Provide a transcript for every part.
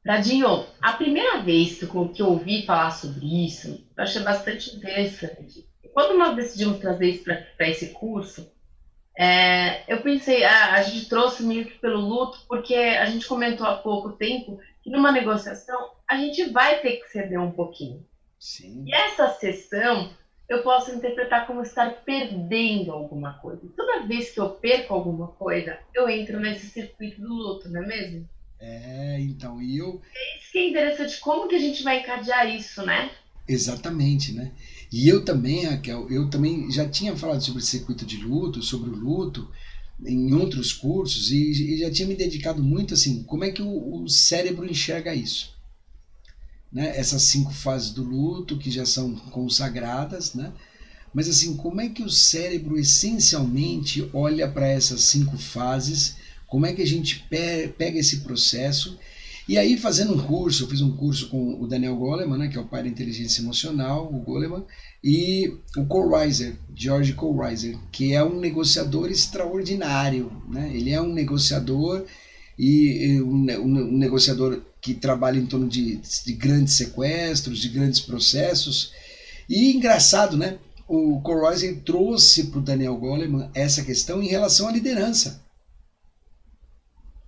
Bradinho, a primeira vez que eu ouvi falar sobre isso, eu achei bastante interessante. Quando nós decidimos trazer isso para esse curso, eu pensei, a gente trouxe meio que pelo luto, porque a gente comentou há pouco tempo que numa negociação a gente vai ter que ceder um pouquinho. E Sim. essa cessão eu posso interpretar como estar perdendo alguma coisa. Toda vez que eu perco alguma coisa, eu entro nesse circuito do luto, não é mesmo? Então, Isso que é interessante, como que a gente vai encadear isso, né? exatamente, né? E eu também, Raquel, eu também já tinha falado sobre circuito de luto, sobre o luto, em outros cursos, e já tinha me dedicado muito assim, como é que o cérebro enxerga isso? Né? Essas 5 fases do luto, que já são consagradas, né? Mas assim, como é que o cérebro essencialmente olha para essas 5 fases? Como é que a gente pega esse processo? E aí, fazendo um curso, eu fiz um curso com o Daniel Goleman, né, que é o pai da inteligência emocional, o Goleman, e o Cole Reiser, George Cole Reiser, que é um negociador extraordinário. Né? Ele é um negociador um negociador que trabalha em torno de grandes sequestros, de grandes processos. E engraçado, né? O Cole trouxe para o Daniel Goleman essa questão em relação à liderança.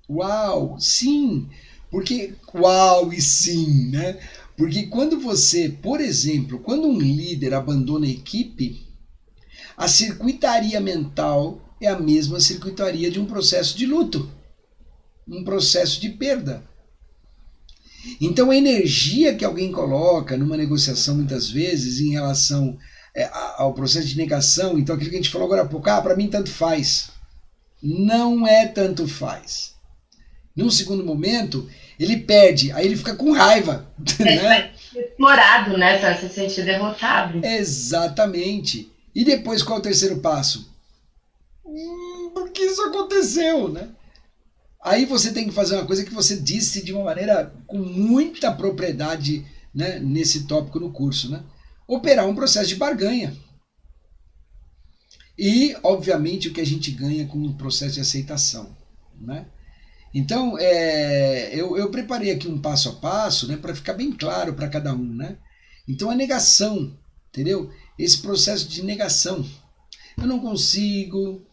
Uau, sim! Porque, uau e sim, né? Porque quando você, por exemplo, quando um líder abandona a equipe, a circuitaria mental é a mesma circuitaria de um processo de luto, um processo de perda. Então a energia que alguém coloca numa negociação muitas vezes em relação ao processo de negação, então aquilo que a gente falou agora há pouco, para mim tanto faz. Não é tanto faz. Num segundo momento, ele perde, aí ele fica com raiva, Ele vai né? ser explorado, né? Para se sentir derrotado. Exatamente. E depois qual é o terceiro passo? Por que isso aconteceu, né? Aí você tem que fazer uma coisa que você disse de uma maneira com muita propriedade, né, nesse tópico no curso, né? Operar um processo de barganha. E, obviamente, o que a gente ganha com o processo de aceitação. Né? Então, eu preparei aqui um passo a passo, né, para ficar bem claro para cada um. Né? Então, a negação, entendeu? Esse processo de negação. Eu não consigo,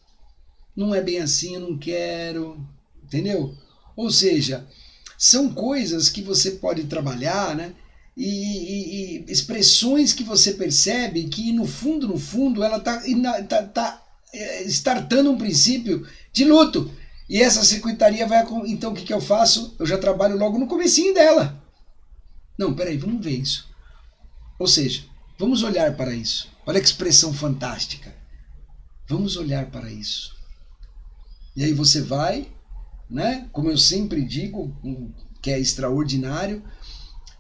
não é bem assim, eu não quero, entendeu? Ou seja, são coisas que você pode trabalhar, né? E expressões que você percebe que no fundo, ela está tá startando um princípio de luto. E essa secretaria vai. Então o que eu faço? Eu já trabalho logo no comecinho dela. Não, peraí, vamos ver isso. Ou seja, vamos olhar para isso. Olha que expressão fantástica. Vamos olhar para isso. E aí você vai, né? Como eu sempre digo, que é extraordinário,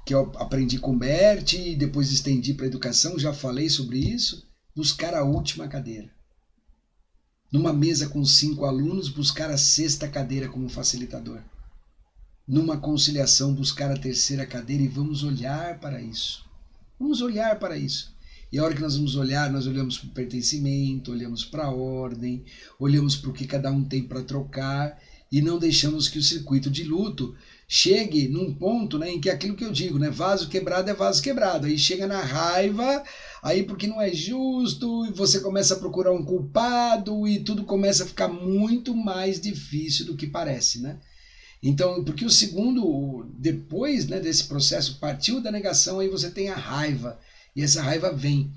que eu aprendi com Bert e depois estendi para a educação, já falei sobre isso, buscar a última cadeira. Numa mesa com 5 alunos, buscar a sexta cadeira como facilitador. Numa conciliação, buscar a terceira cadeira e vamos olhar para isso. Vamos olhar para isso. E a hora que nós vamos olhar, nós olhamos para o pertencimento, olhamos para a ordem, olhamos para o que cada um tem para trocar e não deixamos que o circuito de luto chegue num ponto, né, em que aquilo que eu digo, né, vaso quebrado é vaso quebrado. Aí chega na raiva, aí porque não é justo, e você começa a procurar um culpado e tudo começa a ficar muito mais difícil do que parece, né? Então, porque o segundo, depois, né, desse processo, partiu da negação, aí você tem a raiva. E essa raiva vem.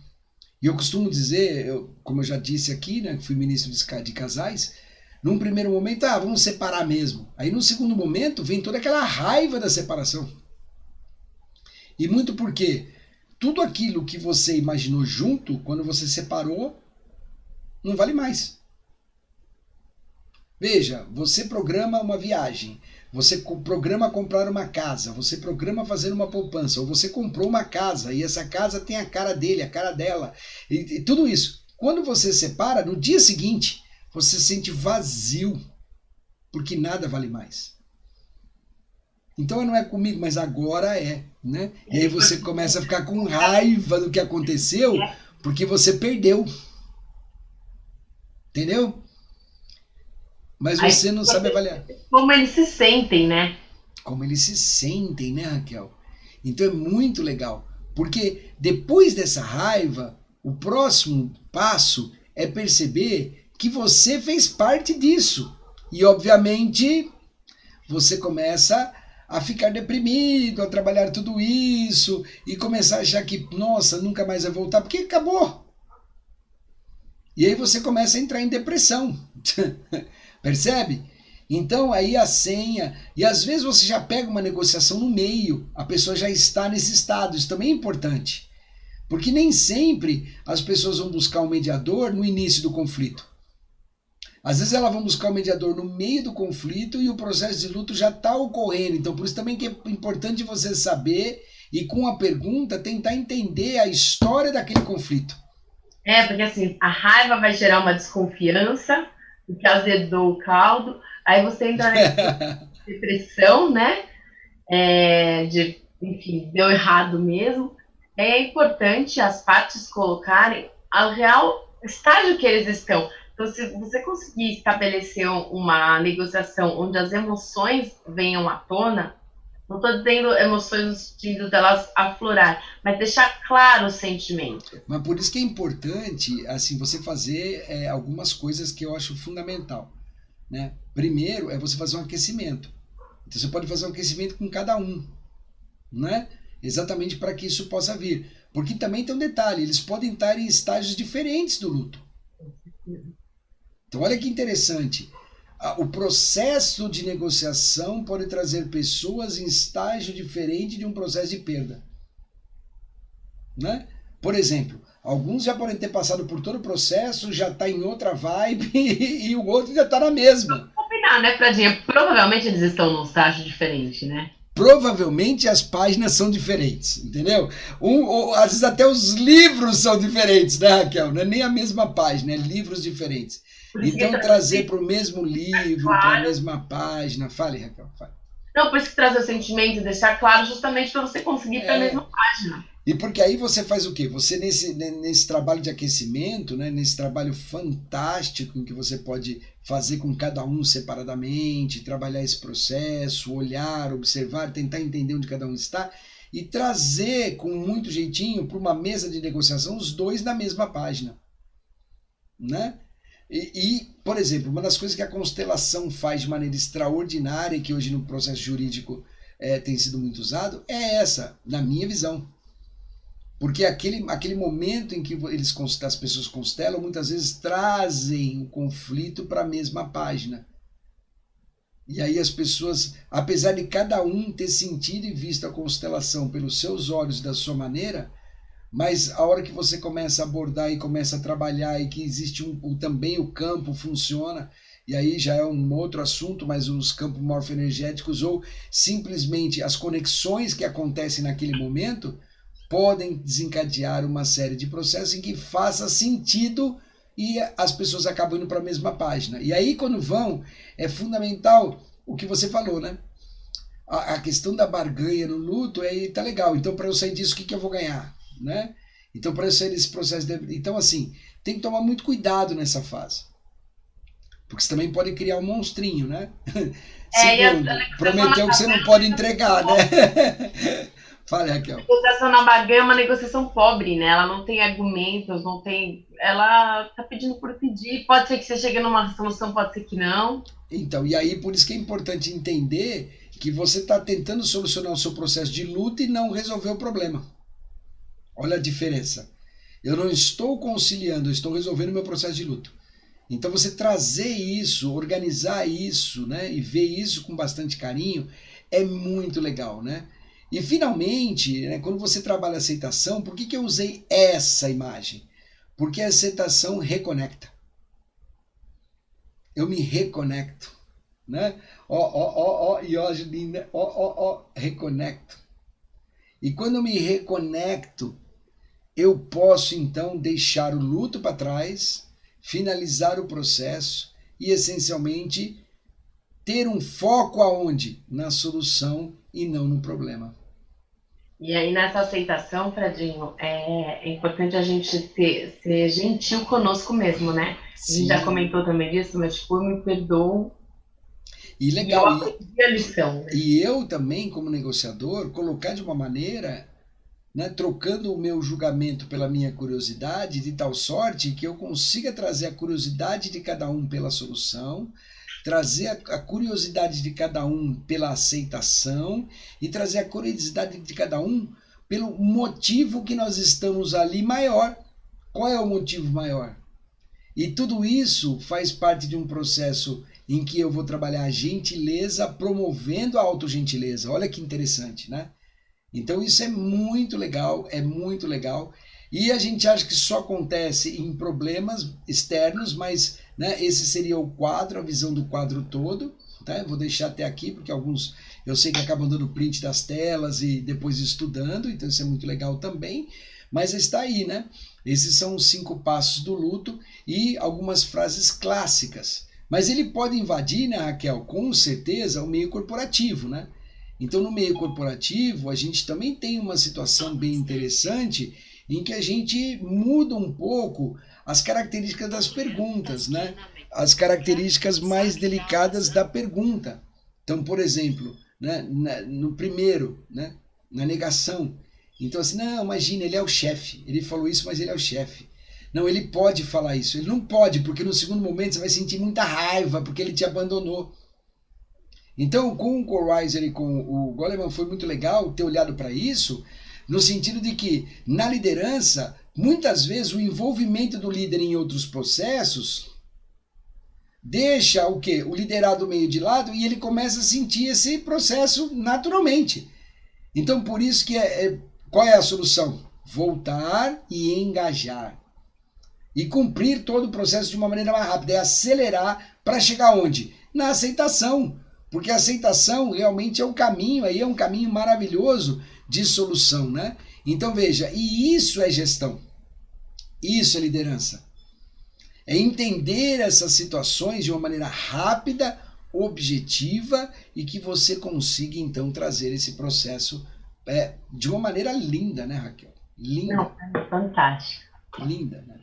E eu costumo dizer, como eu já disse aqui, né, que fui ministro de casais, num primeiro momento, vamos separar mesmo. Aí no segundo momento, vem toda aquela raiva da separação. E muito porque tudo aquilo que você imaginou junto, quando você separou, não vale mais. Veja, você programa uma viagem, você programa comprar uma casa, você programa fazer uma poupança, ou você comprou uma casa e essa casa tem a cara dele, a cara dela, e tudo isso. Quando você separa, no dia seguinte, você se sente vazio, porque nada vale mais. Então não é comigo, mas agora é, né? E aí você começa a ficar com raiva do que aconteceu, porque você perdeu, entendeu? Mas Aí você não sabe você avaliar. como eles se sentem, né? como eles se sentem, né, Raquel? Então é muito legal, porque depois dessa raiva, o próximo passo é perceber que você fez parte disso. E, obviamente, você começa a ficar deprimido, a trabalhar tudo isso e começar a achar que, nossa, nunca mais vai voltar, porque acabou. E aí você começa a entrar em depressão. Percebe? Então aí a senha, e às vezes você já pega uma negociação no meio, a pessoa já está nesse estado, isso também é importante. Porque nem sempre as pessoas vão buscar um mediador no início do conflito. Às vezes elas vão buscar o mediador no meio do conflito e o processo de luto já está ocorrendo. Então por isso também que é importante você saber e com a pergunta tentar entender a história daquele conflito. Porque assim, a raiva vai gerar uma desconfiança, o que azedou o caldo, aí você entra na depressão, né? Enfim, deu errado mesmo. É importante as partes colocarem o real estágio que eles estão. Então, se você conseguir estabelecer uma negociação onde as emoções venham à tona, não estou dizendo emoções no sentido delas aflorar, mas deixar claro o sentimento. Mas por isso que é importante assim você fazer algumas coisas que eu acho fundamental. Né? Primeiro é você fazer um aquecimento. Então você pode fazer um aquecimento com cada um. Né? Exatamente para que isso possa vir. Porque também tem um detalhe, eles podem estar em estágios diferentes do luto. Então olha que interessante. O processo de negociação pode trazer pessoas em estágio diferente de um processo de perda. Né? Por exemplo, alguns já podem ter passado por todo o processo, já está em outra vibe e o outro já está na mesma. Vamos combinar, né, Pradinha? Provavelmente eles estão num estágio diferente, né? Provavelmente as páginas são diferentes, entendeu? Às vezes até os livros são diferentes, né, Raquel? Não é nem a mesma página, é livros diferentes. Então trazer para o mesmo livro, para a mesma página. Fale, Raquel, fale. Não, por isso que trazer o sentimento e deixar claro justamente para você conseguir para a mesma página. E porque aí você faz o quê? Você nesse trabalho de aquecimento, né, nesse trabalho fantástico em que você pode fazer com cada um separadamente, trabalhar esse processo, olhar, observar, tentar entender onde cada um está e trazer com muito jeitinho para uma mesa de negociação os dois na mesma página. Né? Por exemplo, uma das coisas que a constelação faz de maneira extraordinária e que hoje no processo jurídico tem sido muito usado é essa, na minha visão. Porque aquele momento em que as pessoas constelam, muitas vezes trazem o conflito para a mesma página. E aí as pessoas, apesar de cada um ter sentido e visto a constelação pelos seus olhos da sua maneira, mas a hora que você começa a abordar e começa a trabalhar e que existe também o campo funciona, e aí já é um outro assunto, mas os campos morfoenergéticos ou simplesmente as conexões que acontecem naquele momento podem desencadear uma série de processos em que faça sentido e as pessoas acabam indo para a mesma página. E aí, quando vão, é fundamental o que você falou, né? A questão da barganha no luto tá legal. Então, para eu sair disso, o que eu vou ganhar? Né? Então, para eu sair desse processo... Então, assim, tem que tomar muito cuidado nessa fase. Porque você também pode criar um monstrinho, né? Segundo, prometeu que você não pode entregar, né? Fala, Raquel. A negociação na barganha é uma negociação pobre, né? Ela não tem argumentos, não tem... Ela tá pedindo por pedir. Pode ser que você chegue numa solução, pode ser que não. Então, e aí por isso que é importante entender que você está tentando solucionar o seu processo de luta e não resolver o problema. Olha a diferença. Eu não estou conciliando, eu estou resolvendo o meu processo de luto. Então você trazer isso, organizar isso, né, e ver isso com bastante carinho é muito legal, né? E finalmente, né, quando você trabalha a aceitação, por que eu usei essa imagem? Porque a aceitação reconecta. Eu me reconecto, né? E ó, Julinda, reconecto. E quando eu me reconecto, eu posso então deixar o luto para trás, finalizar o processo e essencialmente ter um foco aonde? Na solução e não no problema. E aí nessa aceitação, Fredinho, é importante a gente ser gentil conosco mesmo, né? Sim. A gente já comentou também disso, mas tipo, eu me perdoo. E E eu legal, aprendi a lição, né? e eu também, como negociador, colocar de uma maneira, né, trocando o meu julgamento pela minha curiosidade, de tal sorte que eu consiga trazer a curiosidade de cada um pela solução, trazer a curiosidade de cada um pela aceitação e trazer a curiosidade de cada um pelo motivo que nós estamos ali maior. Qual é o motivo maior? E tudo isso faz parte de um processo em que eu vou trabalhar a gentileza promovendo a autogentileza. Olha que interessante, né? Então isso é muito legal, é muito legal. E a gente acha que só acontece em problemas externos, mas, né, esse seria o quadro, a visão do quadro todo. Tá? Eu vou deixar até aqui, porque alguns eu sei que acabam dando print das telas e depois estudando, então isso é muito legal também. Mas está aí, né? Esses são os 5 passos do luto e algumas frases clássicas. Mas ele pode invadir, né, Raquel, com certeza, o meio corporativo, né? Então, no meio corporativo, a gente também tem uma situação bem interessante em que a gente muda um pouco as características das perguntas, né? As características mais delicadas da pergunta. Então, por exemplo, né, no primeiro, né, na negação. Então, assim, não, imagina, ele é o chefe. Ele falou isso, mas ele é o chefe. Não, ele pode falar isso. Ele não pode, porque no segundo momento você vai sentir muita raiva, porque ele te abandonou. Então, com o Correiser e com o Goleman foi muito legal ter olhado para isso, no sentido de que, na liderança, muitas vezes o envolvimento do líder em outros processos deixa o quê? O liderado meio de lado e ele começa a sentir esse processo naturalmente. Então, por isso que qual é a solução? Voltar e engajar. E cumprir todo o processo de uma maneira mais rápida. É acelerar para chegar onde? Na aceitação. Porque a aceitação realmente é um caminho, aí é um caminho maravilhoso de solução, né? Então veja, e isso é gestão. Isso é liderança. É entender essas situações de uma maneira rápida, objetiva e que você consiga então trazer esse processo de uma maneira linda, né, Raquel? Linda. Não, é fantástico. Linda, né?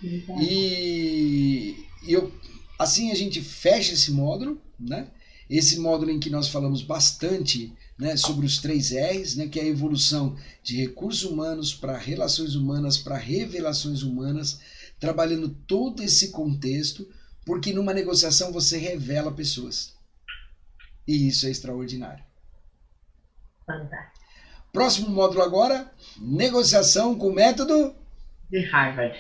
Exato. E eu, assim a gente fecha esse módulo, né? Esse módulo em que nós falamos bastante, né, sobre os 3 R's, né, que é a evolução de recursos humanos para relações humanas, para revelações humanas, trabalhando todo esse contexto, porque numa negociação você revela pessoas. E isso é extraordinário. Fantástico. Próximo módulo agora, negociação com método De Harvard.